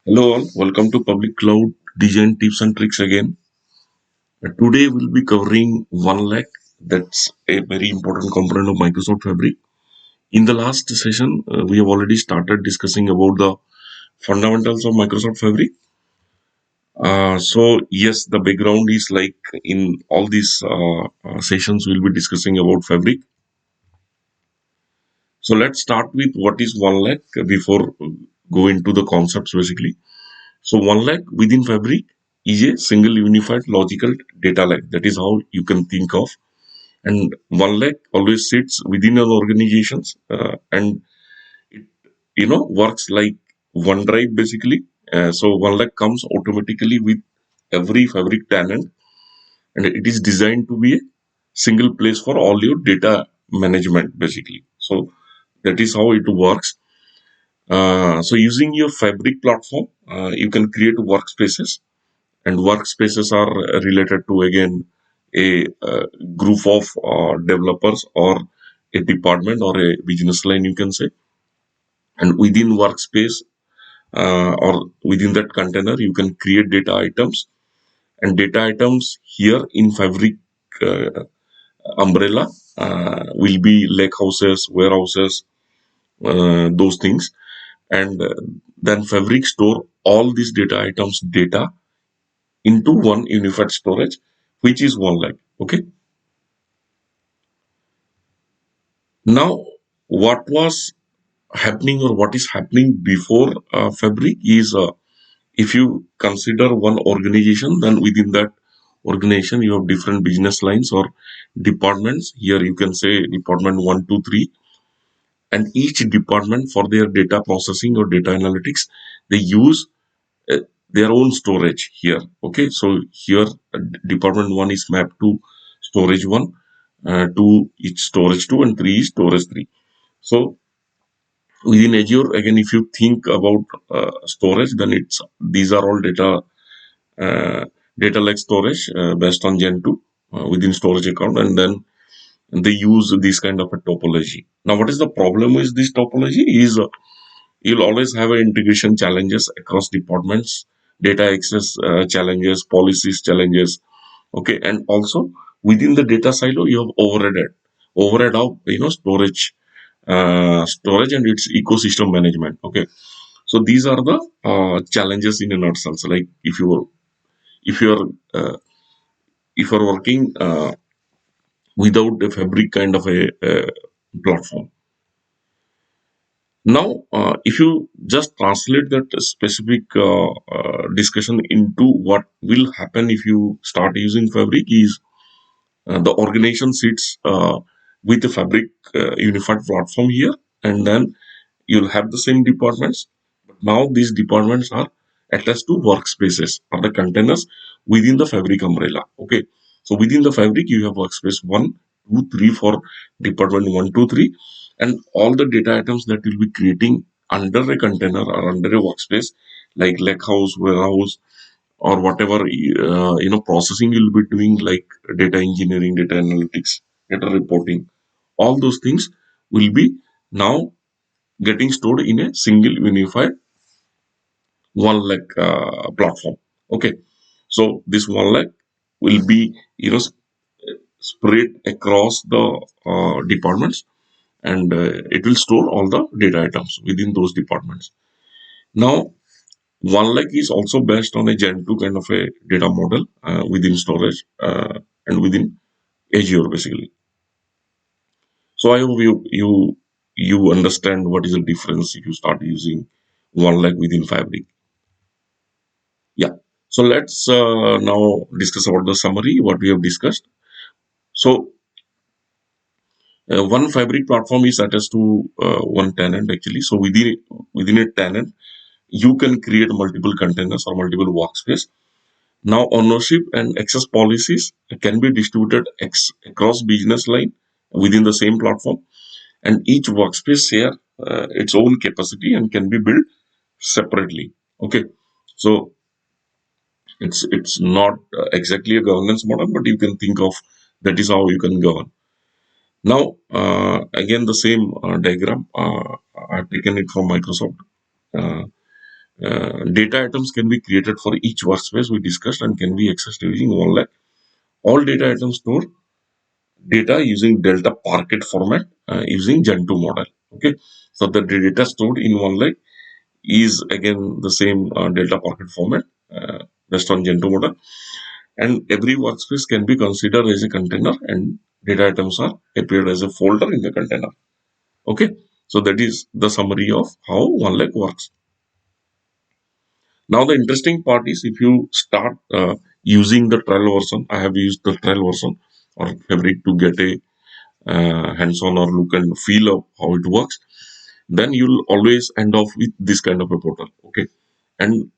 Hello all, welcome to Public Cloud Design Tips and Tricks again. Today we'll be covering OneLake. That's a very important component of Microsoft Fabric. In the last session, we have already started discussing about the fundamentals of Microsoft Fabric. So yes, the background is like in all these sessions we'll be discussing about Fabric. So let's start with what is OneLake before go into the concepts basically. So OneLake within Fabric is a single unified logical data lake. That is how you can think of. And OneLake always sits within an organizations and it works like OneDrive basically. So OneLake comes automatically with every Fabric tenant, and it is designed to be a single place for all your data management basically. So that is how it works. So using your Fabric platform, you can create workspaces, and workspaces are related to again a group of developers or a department or a business line, you can say. And within workspace or within that container, you can create data items, and data items here in Fabric uh, umbrella will be lake houses, warehouses, those things. And then Fabric store all these data items data into one unified storage, which is OneLake. Okay. Now, what was happening or what is happening before Fabric is if you consider one organization, then within that organization you have different business lines or departments. Here you can say department 1, 2, 3, and each department for their data processing or data analytics, they use uh, their own storage here. Okay, so here department 1 is mapped to storage 1, 2 is storage 2, and 3 is storage 3. So within Azure, again, if you think about storage, then it's these are all uh, data lake storage based on Gen 2 within storage account, and then they use this kind of a topology. Now, what is the problem with this topology is you'll always have integration challenges across departments, data access challenges, policies challenges. Okay, and also within the data silo, you have overhead of storage and its ecosystem management. Okay, so these are the challenges in a nutshell. So like if you're if you're working without a Fabric kind of a platform. Now, if you just translate that specific discussion into what will happen if you start using Fabric is the organization sits with the Fabric unified platform here, and then you'll have the same departments. But now these departments are attached to workspaces or the containers within the Fabric umbrella. Okay, so within the Fabric you have workspace 1, 2, 3 for department 1, 2, 3, and all the data items that you'll be creating under a container or under a workspace like lakehouse, warehouse, or whatever processing you'll be doing like data engineering, data analytics, data reporting. All those things will be now getting stored in a single unified OneLake platform. Okay, so this OneLake will be spread across the departments, and it will store all the data items within those departments. Now, OneLake is also based on a Gen 2 kind of a data model within storage and within Azure basically. So I hope you understand what is the difference if you start using OneLake within Fabric. Yeah. So let's now discuss about the summary, what we have discussed. So one Fabric platform is attached to one tenant actually. So within a tenant, you can create multiple containers or multiple workspace. Now ownership and access policies can be distributed across business line within the same platform, and each workspace share its own capacity and can be built separately. Okay, so it's not exactly a governance model, but you can think of that is how you can govern. Now, again, the same diagram, I've taken it from Microsoft. Uh, Data items can be created for each workspace we discussed and can be accessed using OneLake. All data items store data using Delta Parquet format using Gen2 model. Okay, so the data stored in OneLake is again the same Delta Parquet format based on Gen2 model, and every workspace can be considered as a container, and data items are appeared as a folder in the container. Okay, so that is the summary of how OneLake works. Now the interesting part is if you start using the trial version. I have used the trial version or Fabric to get a hands-on or look and feel of how it works. Then you'll always end off with this kind of a portal. Okay, and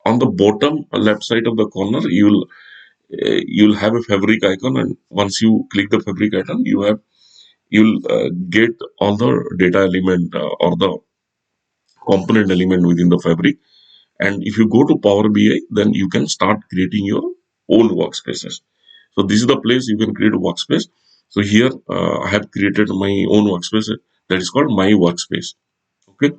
on the bottom left side of the corner, you'll have a Fabric icon, and once you click the Fabric icon, you'll get all the data element or the component element within the Fabric. And if you go to Power BI, then you can start creating your own workspaces. So this is the place you can create a workspace. So here I have created my own workspace that is called my workspace. Okay.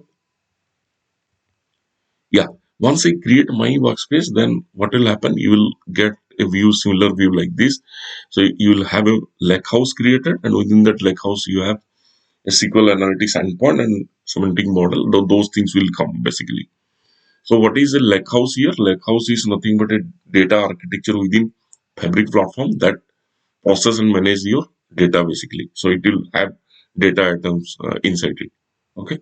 Yeah. Once I create my workspace, then what will happen? You will get a view, similar view like this. So you will have a lake house created, and within that lake house, you have a SQL analytics endpoint and semantic model. Those things will come basically. So what is a lake house here? Lake house is nothing but a data architecture within Fabric platform that process and manage your data basically. So it will have data items inside it. Okay.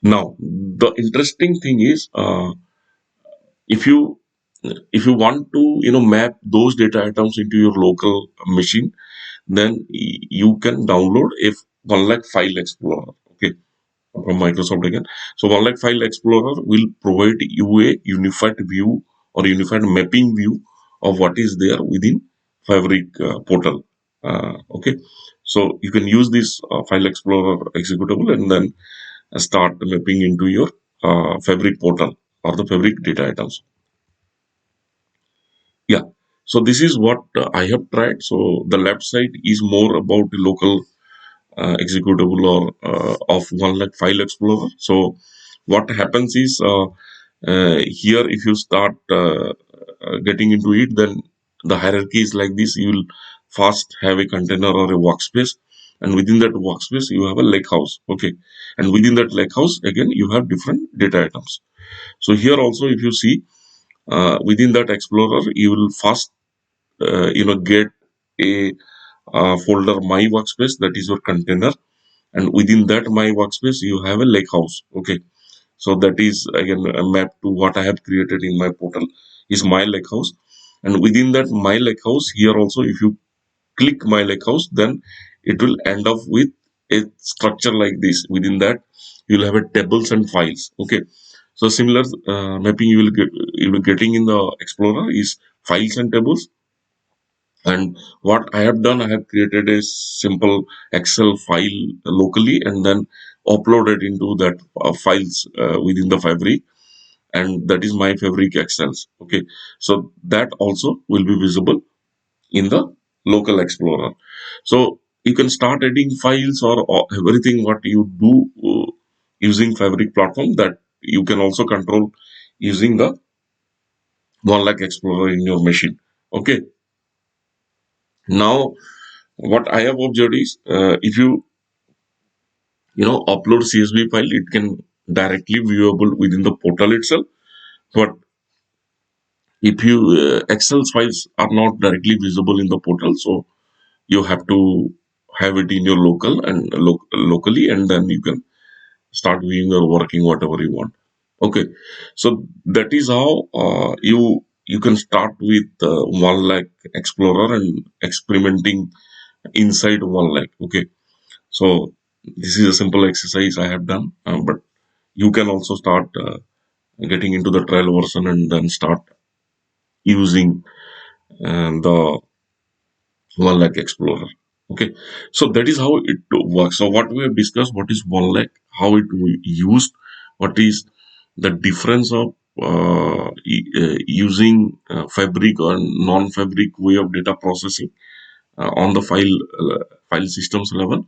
Now the interesting thing is if you if you want to map those data items into your local machine, then you can download a OneLake File Explorer. Okay, from Microsoft again. So OneLake File Explorer will provide you a unified view or unified mapping view of what is there within Fabric portal. Okay, so you can use this File Explorer executable and then start mapping into your Fabric portal or the Fabric data items. Yeah. So this is what I have tried. So the left side is more about the local executable or of OneLake File Explorer. So what happens is here if you start getting into it, then the hierarchy is like this. You will first have a container or a workspace, and within that workspace you have a lake house. Okay, and within that lake house again you have different data items. So here also if you see within that explorer you will first get a folder my workspace, that is your container, and within that my workspace you have a lake house. Okay, so that is again a map to what I have created in my portal is my lake house. And within that my lake house, here also if you click my lake house, then it will end up with a structure like this. Within that you'll have a tables and files. Okay, so similar mapping you will be getting in the explorer is files and tables. And what I have done, I have created a simple Excel file locally and then uploaded into that files within the Fabric, and that is my Fabric Excels. Okay, so that also will be visible in the local Explorer. So you can start adding files or everything what you do using Fabric platform, that you can also control using the OneLake Explorer in your machine. Okay, now what I have observed is if you upload CSV file, it can directly viewable within the portal itself. But if you Excel files are not directly visible in the portal, so you have to have it in your local and locally, and then you can start viewing or working whatever you want. Okay, so that is how you can start with OneLake Explorer and experimenting inside OneLake. Okay, so this is a simple exercise I have done, but you can also start getting into the trial version and then start using the OneLake Explorer. Okay, so that is how it works. So what we have discussed, what is OneLake, how it used, what is the difference of using Fabric or non-Fabric way of data processing on the file systems level,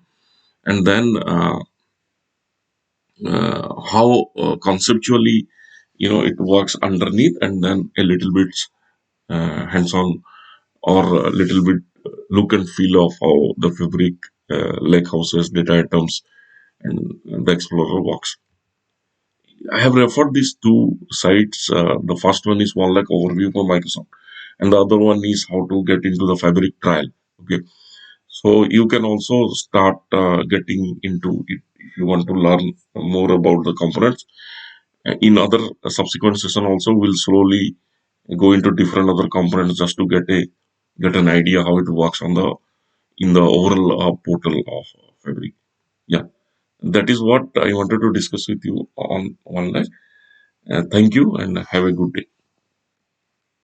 and then how conceptually it works underneath, and then a little bit hands-on or a little bit look and feel of how the fabric, lake houses, data items, and the explorer works. I have referred these two sites. The first one is OneLake overview for Microsoft, and the other one is how to get into the fabric trial. Okay, so you can also start getting into it if you want to learn more about the components. In other subsequent session also, we'll slowly go into different other components just to get an idea how it works on the in the overall portal of Fabric. Yeah, that is what I wanted to discuss with you on online. Thank you and have a good day.